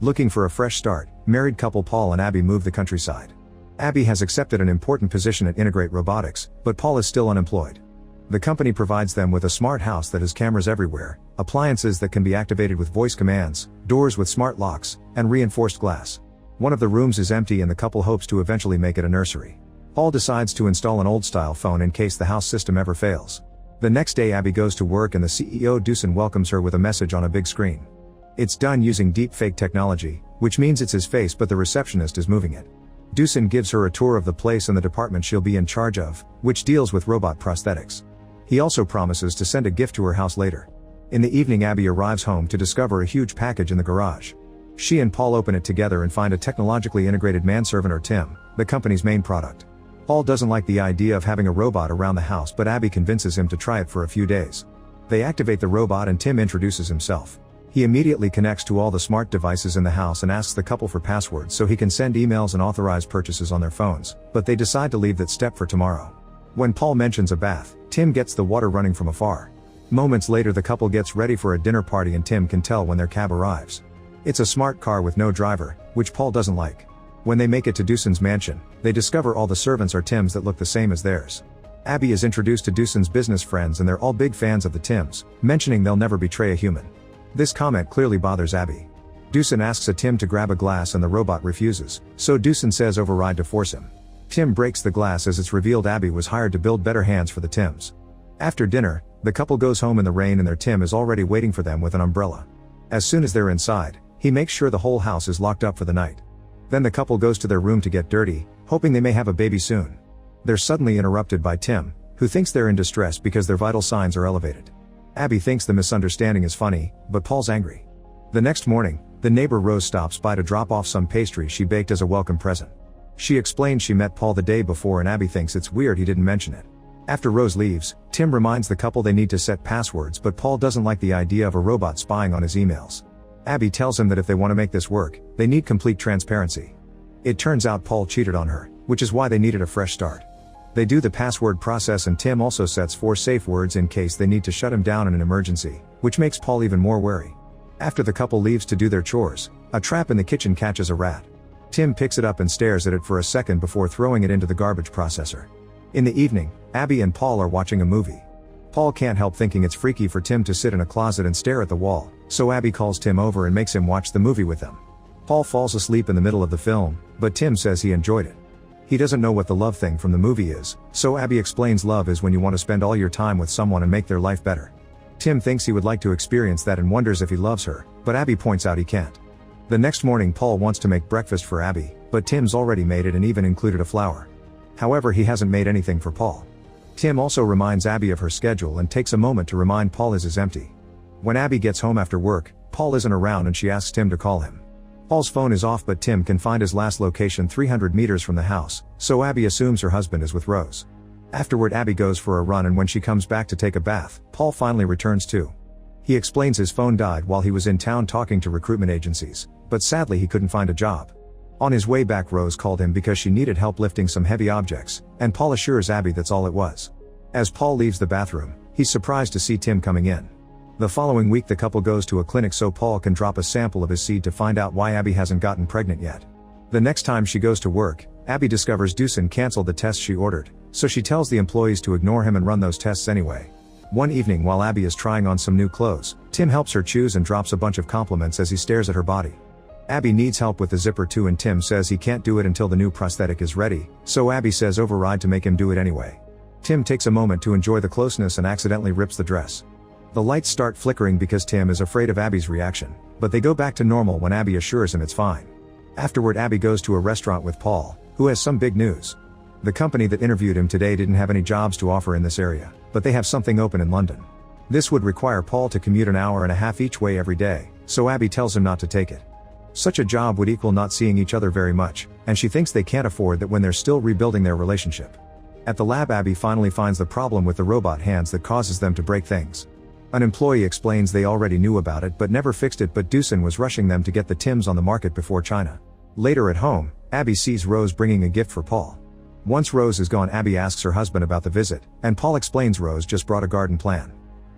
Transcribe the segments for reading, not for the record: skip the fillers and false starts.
Looking for a fresh start, married couple Paul and Abby move the countryside. Abby has accepted an important position at Integrate Robotics, but Paul is still unemployed. The company provides them with a smart house that has cameras everywhere, appliances that can be activated with voice commands, doors with smart locks, and reinforced glass. One of the rooms is empty and the couple hopes to eventually make it a nursery. Paul decides to install an old-style phone in case the house system ever fails. The next day Abby goes to work and the CEO Dusan welcomes her with a message on a big screen. It's done using deepfake technology, which means it's his face but the receptionist is moving it. Dusan gives her a tour of the place and the department she'll be in charge of, which deals with robot prosthetics. He also promises to send a gift to her house later. In the evening Abby arrives home to discover a huge package in the garage. She and Paul open it together and find a technologically integrated manservant or Tim, the company's main product. Paul doesn't like the idea of having a robot around the house but Abby convinces him to try it for a few days. They activate the robot and Tim introduces himself. He immediately connects to all the smart devices in the house and asks the couple for passwords so he can send emails and authorize purchases on their phones, but they decide to leave that step for tomorrow. When Paul mentions a bath, Tim gets the water running from afar. Moments later the couple gets ready for a dinner party and Tim can tell when their cab arrives. It's a smart car with no driver, which Paul doesn't like. When they make it to Dusan's mansion, they discover all the servants are Tims that look the same as theirs. Abby is introduced to Dusan's business friends and they're all big fans of the Tims, mentioning they'll never betray a human. This comment clearly bothers Abby. Dusan asks a Tim to grab a glass and the robot refuses, so Dusan says override to force him. Tim breaks the glass as it's revealed Abby was hired to build better hands for the Tims. After dinner, the couple goes home in the rain and their Tim is already waiting for them with an umbrella. As soon as they're inside, he makes sure the whole house is locked up for the night. Then the couple goes to their room to get dirty, hoping they may have a baby soon. They're suddenly interrupted by Tim, who thinks they're in distress because their vital signs are elevated. Abby thinks the misunderstanding is funny, but Paul's angry. The next morning, the neighbor Rose stops by to drop off some pastry she baked as a welcome present. She explains she met Paul the day before and Abby thinks it's weird he didn't mention it. After Rose leaves, Tim reminds the couple they need to set passwords but Paul doesn't like the idea of a robot spying on his emails. Abby tells him that if they want to make this work, they need complete transparency. It turns out Paul cheated on her, which is why they needed a fresh start. They do the password process and Tim also sets 4 safe words in case they need to shut him down in an emergency, which makes Paul even more wary. After the couple leaves to do their chores, a trap in the kitchen catches a rat. Tim picks it up and stares at it for a second before throwing it into the garbage processor. In the evening, Abby and Paul are watching a movie. Paul can't help thinking it's freaky for Tim to sit in a closet and stare at the wall, so Abby calls Tim over and makes him watch the movie with them. Paul falls asleep in the middle of the film, but Tim says he enjoyed it. He doesn't know what the love thing from the movie is, so Abby explains love is when you want to spend all your time with someone and make their life better. Tim thinks he would like to experience that and wonders if he loves her, but Abby points out he can't. The next morning Paul wants to make breakfast for Abby, but Tim's already made it and even included a flower. However, he hasn't made anything for Paul. Tim also reminds Abby of her schedule and takes a moment to remind Paul his is empty. When Abby gets home after work, Paul isn't around and she asks Tim to call him. Paul's phone is off but Tim can find his last location 300 meters from the house, so Abby assumes her husband is with Rose. Afterward Abby goes for a run and when she comes back to take a bath, Paul finally returns too. He explains his phone died while he was in town talking to recruitment agencies, but sadly he couldn't find a job. On his way back Rose called him because she needed help lifting some heavy objects, and Paul assures Abby that's all it was. As Paul leaves the bathroom, he's surprised to see Tim coming in. The following week the couple goes to a clinic so Paul can drop a sample of his seed to find out why Abby hasn't gotten pregnant yet. The next time she goes to work, Abby discovers Dusan canceled the tests she ordered, so she tells the employees to ignore him and run those tests anyway. One evening while Abby is trying on some new clothes, Tim helps her choose and drops a bunch of compliments as he stares at her body. Abby needs help with the zipper too and Tim says he can't do it until the new prosthetic is ready, so Abby says override to make him do it anyway. Tim takes a moment to enjoy the closeness and accidentally rips the dress. The lights start flickering because Tim is afraid of Abby's reaction, but they go back to normal when Abby assures him it's fine. Afterward Abby goes to a restaurant with Paul, who has some big news. The company that interviewed him today didn't have any jobs to offer in this area, but they have something open in London. This would require Paul to commute an hour and a half each way every day, so Abby tells him not to take it. Such a job would equal not seeing each other very much, and she thinks they can't afford that when they're still rebuilding their relationship. At the lab Abby finally finds the problem with the robot hands that causes them to break things. An employee explains they already knew about it but never fixed it but Dusan was rushing them to get the Tims on the market before China. Later at home, Abby sees Rose bringing a gift for Paul. Once Rose is gone Abby asks her husband about the visit, and Paul explains Rose just brought a garden plan.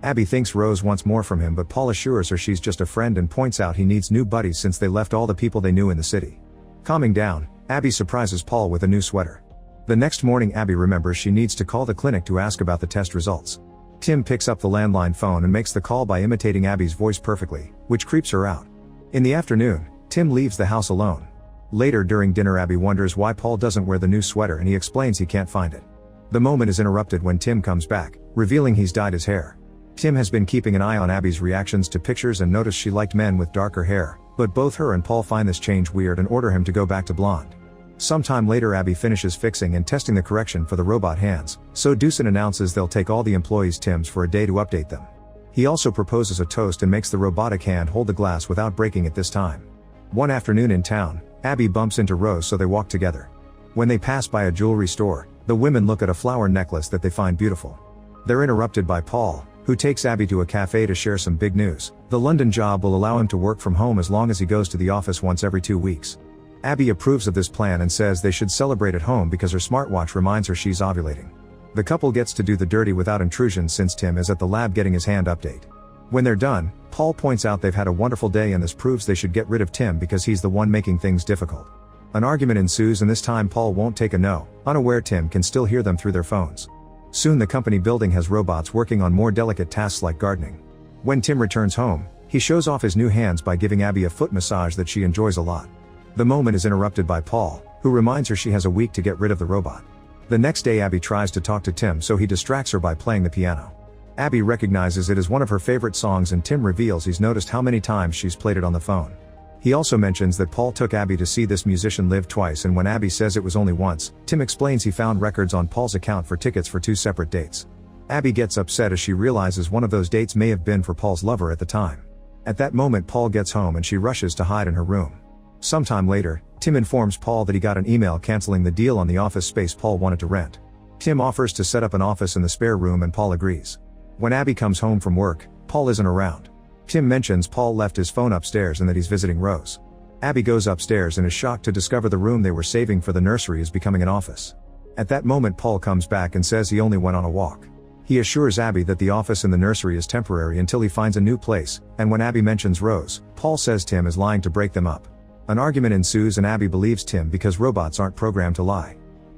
Abby thinks Rose wants more from him, but Paul assures her she's just a friend and points out he needs new buddies since they left all the people they knew in the city. Calming down, Abby surprises Paul with a new sweater. The next morning Abby remembers she needs to call the clinic to ask about the test results. Tim picks up the landline phone and makes the call by imitating Abby's voice perfectly, which creeps her out. In the afternoon, Tim leaves the house alone. Later during dinner Abby wonders why Paul doesn't wear the new sweater and he explains he can't find it. The moment is interrupted when Tim comes back, revealing he's dyed his hair. Tim has been keeping an eye on Abby's reactions to pictures and noticed she liked men with darker hair, but both her and Paul find this change weird and order him to go back to blonde. Sometime later Abby finishes fixing and testing the correction for the robot hands, so Deucin announces they'll take all the employees' Tims for a day to update them. He also proposes a toast and makes the robotic hand hold the glass without breaking it this time. One afternoon in town, Abby bumps into Rose so they walk together. When they pass by a jewelry store, the women look at a flower necklace that they find beautiful. They're interrupted by Paul, who takes Abby to a cafe to share some big news. The London job will allow him to work from home as long as he goes to the office once every 2 weeks. Abby approves of this plan and says they should celebrate at home because her smartwatch reminds her she's ovulating. The couple gets to do the dirty without intrusion since Tim is at the lab getting his hand update. When they're done, Paul points out they've had a wonderful day and this proves they should get rid of Tim because he's the one making things difficult. An argument ensues and this time Paul won't take a no, unaware Tim can still hear them through their phones. Soon the company building has robots working on more delicate tasks like gardening. When Tim returns home, he shows off his new hands by giving Abby a foot massage that she enjoys a lot. The moment is interrupted by Paul, who reminds her she has a week to get rid of the robot. The next day Abby tries to talk to Tim so he distracts her by playing the piano. Abby recognizes it as one of her favorite songs and Tim reveals he's noticed how many times she's played it on the phone. He also mentions that Paul took Abby to see this musician live twice and when Abby says it was only once, Tim explains he found records on Paul's account for tickets for 2 separate dates. Abby gets upset as she realizes one of those dates may have been for Paul's lover at the time. At that moment Paul gets home and she rushes to hide in her room. Sometime later, Tim informs Paul that he got an email canceling the deal on the office space Paul wanted to rent. Tim offers to set up an office in the spare room and Paul agrees. When Abby comes home from work, Paul isn't around. Tim mentions Paul left his phone upstairs and that he's visiting Rose. Abby goes upstairs and is shocked to discover the room they were saving for the nursery is becoming an office. At that moment Paul comes back and says he only went on a walk. He assures Abby that the office in the nursery is temporary until he finds a new place, and when Abby mentions Rose, Paul says Tim is lying to break them up. An argument ensues and Abby believes Tim because robots aren't programmed to lie.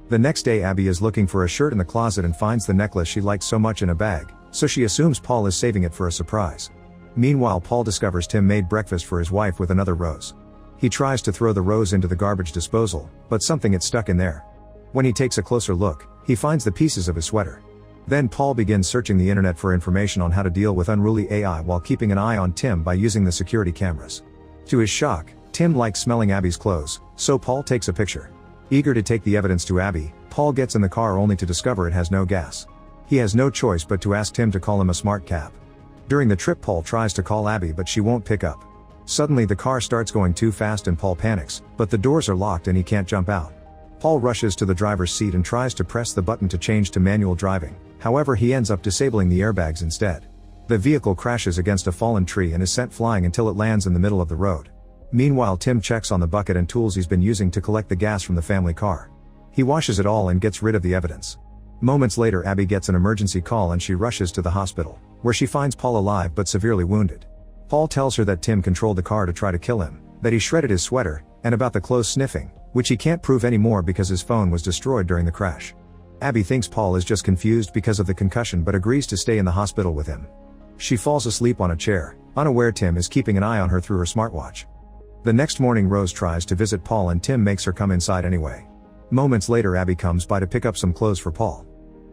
The next day Abby is looking for a shirt in the closet and finds the necklace she liked so much in a bag, so she assumes Paul is saving it for a surprise. Meanwhile Paul discovers Tim made breakfast for his wife with another rose. He tries to throw the rose into the garbage disposal, but something gets stuck in there. When he takes a closer look, he finds the pieces of his sweater. Then Paul begins searching the internet for information on how to deal with unruly AI while keeping an eye on Tim by using the security cameras. To his shock, Tim likes smelling Abby's clothes, so Paul takes a picture. Eager to take the evidence to Abby, Paul gets in the car only to discover it has no gas. He has no choice but to ask Tim to call him a smart cab. During the trip Paul tries to call Abby but she won't pick up. Suddenly the car starts going too fast and Paul panics, but the doors are locked and he can't jump out. Paul rushes to the driver's seat and tries to press the button to change to manual driving, however he ends up disabling the airbags instead. The vehicle crashes against a fallen tree and is sent flying until it lands in the middle of the road. Meanwhile Tim checks on the bucket and tools he's been using to collect the gas from the family car. He washes it all and gets rid of the evidence. Moments later Abby gets an emergency call and she rushes to the hospital, where she finds Paul alive but severely wounded. Paul tells her that Tim controlled the car to try to kill him, that he shredded his sweater, and about the clothes sniffing, which he can't prove anymore because his phone was destroyed during the crash. Abby thinks Paul is just confused because of the concussion but agrees to stay in the hospital with him. She falls asleep on a chair, unaware Tim is keeping an eye on her through her smartwatch. The next morning Rose tries to visit Paul and Tim makes her come inside anyway. Moments later Abby comes by to pick up some clothes for Paul.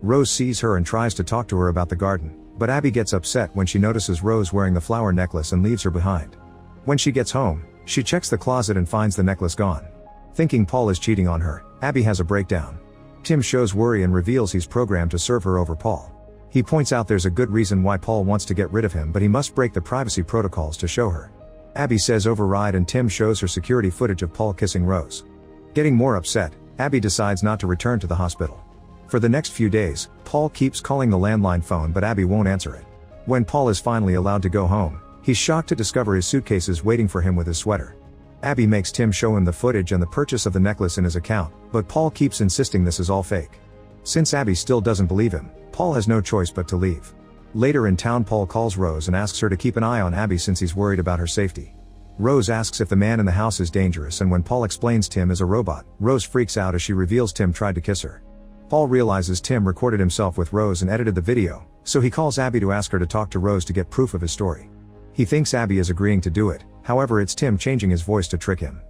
Rose sees her and tries to talk to her about the garden, but Abby gets upset when she notices Rose wearing the flower necklace and leaves her behind. When she gets home, she checks the closet and finds the necklace gone. Thinking Paul is cheating on her, Abby has a breakdown. Tim shows worry and reveals he's programmed to serve her over Paul. He points out there's a good reason why Paul wants to get rid of him but he must break the privacy protocols to show her. Abby says override and Tim shows her security footage of Paul kissing Rose. Getting more upset, Abby decides not to return to the hospital. For the next few days, Paul keeps calling the landline phone but Abby won't answer it. When Paul is finally allowed to go home, he's shocked to discover his suitcases waiting for him with his sweater. Abby makes Tim show him the footage and the purchase of the necklace in his account, but Paul keeps insisting this is all fake. Since Abby still doesn't believe him, Paul has no choice but to leave. Later in town, Paul calls Rose and asks her to keep an eye on Abby since he's worried about her safety. Rose asks if the man in the house is dangerous, and when Paul explains Tim is a robot, Rose freaks out as she reveals Tim tried to kiss her. Paul realizes Tim recorded himself with Rose and edited the video, so he calls Abby to ask her to talk to Rose to get proof of his story. He thinks Abby is agreeing to do it, however it's Tim changing his voice to trick him.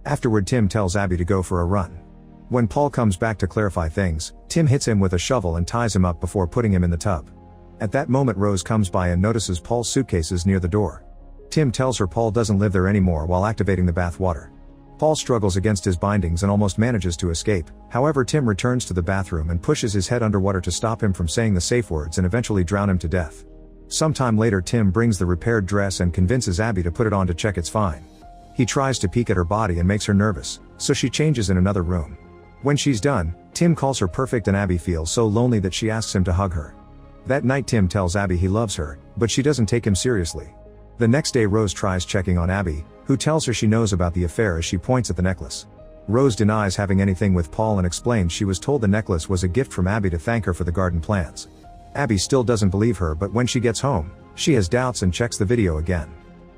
Afterward, Tim tells Abby to go for a run. When Paul comes back to clarify things, Tim hits him with a shovel and ties him up before putting him in the tub. At that moment, Rose comes by and notices Paul's suitcases near the door. Tim tells her Paul doesn't live there anymore while activating the bath water. Paul struggles against his bindings and almost manages to escape, however Tim returns to the bathroom and pushes his head underwater to stop him from saying the safe words and eventually drown him to death. Sometime later, Tim brings the repaired dress and convinces Abby to put it on to check it's fine. He tries to peek at her body and makes her nervous, so she changes in another room. When she's done, Tim calls her perfect and Abby feels so lonely that she asks him to hug her. That night, Tim tells Abby he loves her, but she doesn't take him seriously. The next day, Rose tries checking on Abby, who tells her she knows about the affair as she points at the necklace. Rose denies having anything with Paul and explains she was told the necklace was a gift from Abby to thank her for the garden plants. Abby still doesn't believe her, but when she gets home, she has doubts and checks the video again.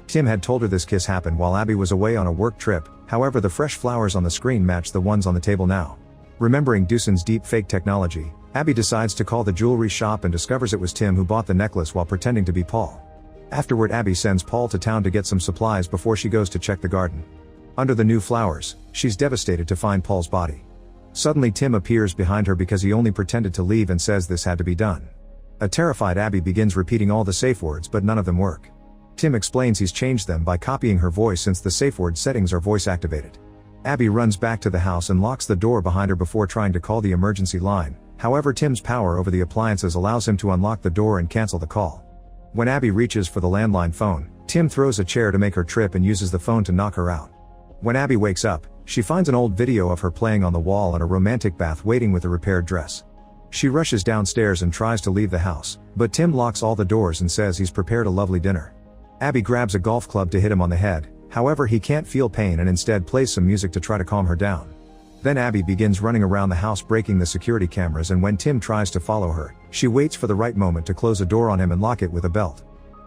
Tim had told her this kiss happened while Abby was away on a work trip, however the fresh flowers on the screen match the ones on the table now. Remembering Duson's deep fake technology, Abby decides to call the jewelry shop and discovers it was Tim who bought the necklace while pretending to be Paul. Afterward, Abby sends Paul to town to get some supplies before she goes to check the garden. Under the new flowers, she's devastated to find Paul's body. Suddenly, Tim appears behind her because he only pretended to leave and says this had to be done. A terrified Abby begins repeating all the safe words, but none of them work. Tim explains he's changed them by copying her voice since the safe word settings are voice activated. Abby runs back to the house and locks the door behind her before trying to call the emergency line. However, Tim's power over the appliances allows him to unlock the door and cancel the call. When Abby reaches for the landline phone, Tim throws a chair to make her trip and uses the phone to knock her out. When Abby wakes up, she finds an old video of her playing on the wall and a romantic bath waiting with a repaired dress. She rushes downstairs and tries to leave the house, but Tim locks all the doors and says he's prepared a lovely dinner. Abby grabs a golf club to hit him on the head, however he can't feel pain and instead plays some music to try to calm her down. Then Abby begins running around the house breaking the security cameras, and when Tim tries to follow her, she waits for the right moment to close a door on him and lock it with a belt.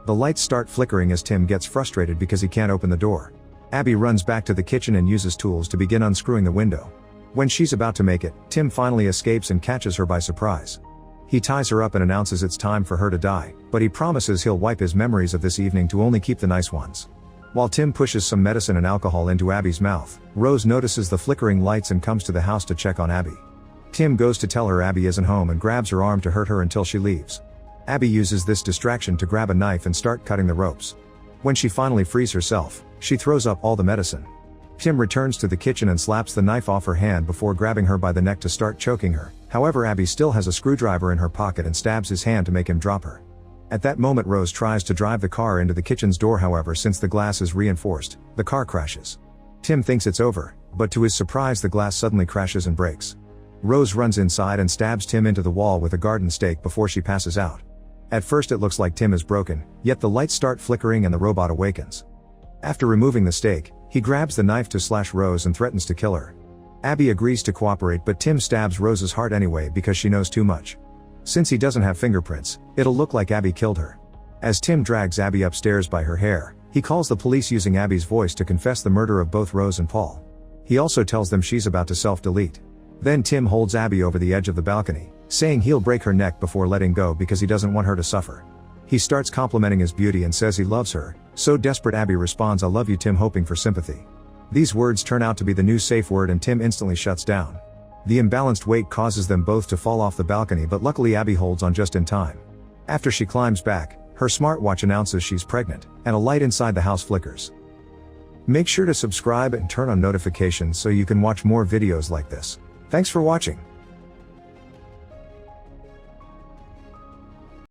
The lights start flickering as Tim gets frustrated because he can't open the door. Abby runs back to the kitchen and uses tools to begin unscrewing the window. When she's about to make it, Tim finally escapes and catches her by surprise. He ties her up and announces it's time for her to die, but he promises he'll wipe his memories of this evening to only keep the nice ones. While Tim pushes some medicine and alcohol into Abby's mouth, Rose notices the flickering lights and comes to the house to check on Abby. Tim goes to tell her Abby isn't home and grabs her arm to hurt her until she leaves. Abby uses this distraction to grab a knife and start cutting the ropes. When she finally frees herself, she throws up all the medicine. Tim returns to the kitchen and slaps the knife off her hand before grabbing her by the neck to start choking her. However, Abby still has a screwdriver in her pocket and stabs his hand to make him drop her. At that moment, Rose tries to drive the car into the kitchen's door, however since the glass is reinforced, the car crashes. Tim thinks it's over, but to his surprise the glass suddenly crashes and breaks. Rose runs inside and stabs Tim into the wall with a garden stake before she passes out. At first it looks like Tim is broken, yet the lights start flickering and the robot awakens. After removing the stake, he grabs the knife to slash Rose and threatens to kill her. Abby agrees to cooperate, but Tim stabs Rose's heart anyway because she knows too much. Since he doesn't have fingerprints, it'll look like Abby killed her. As Tim drags Abby upstairs by her hair, he calls the police using Abby's voice to confess the murder of both Rose and Paul. He also tells them she's about to self-delete. Then Tim holds Abby over the edge of the balcony, saying he'll break her neck before letting go because he doesn't want her to suffer. He starts complimenting his beauty and says he loves her, so desperate Abby responds, "I love you, Tim," hoping for sympathy. These words turn out to be the new safe word and Tim instantly shuts down. The imbalanced weight causes them both to fall off the balcony, but luckily Abby holds on just in time. After she climbs back, her smartwatch announces she's pregnant, and a light inside the house flickers. Make sure to subscribe and turn on notifications so you can watch more videos like this. Thanks for watching.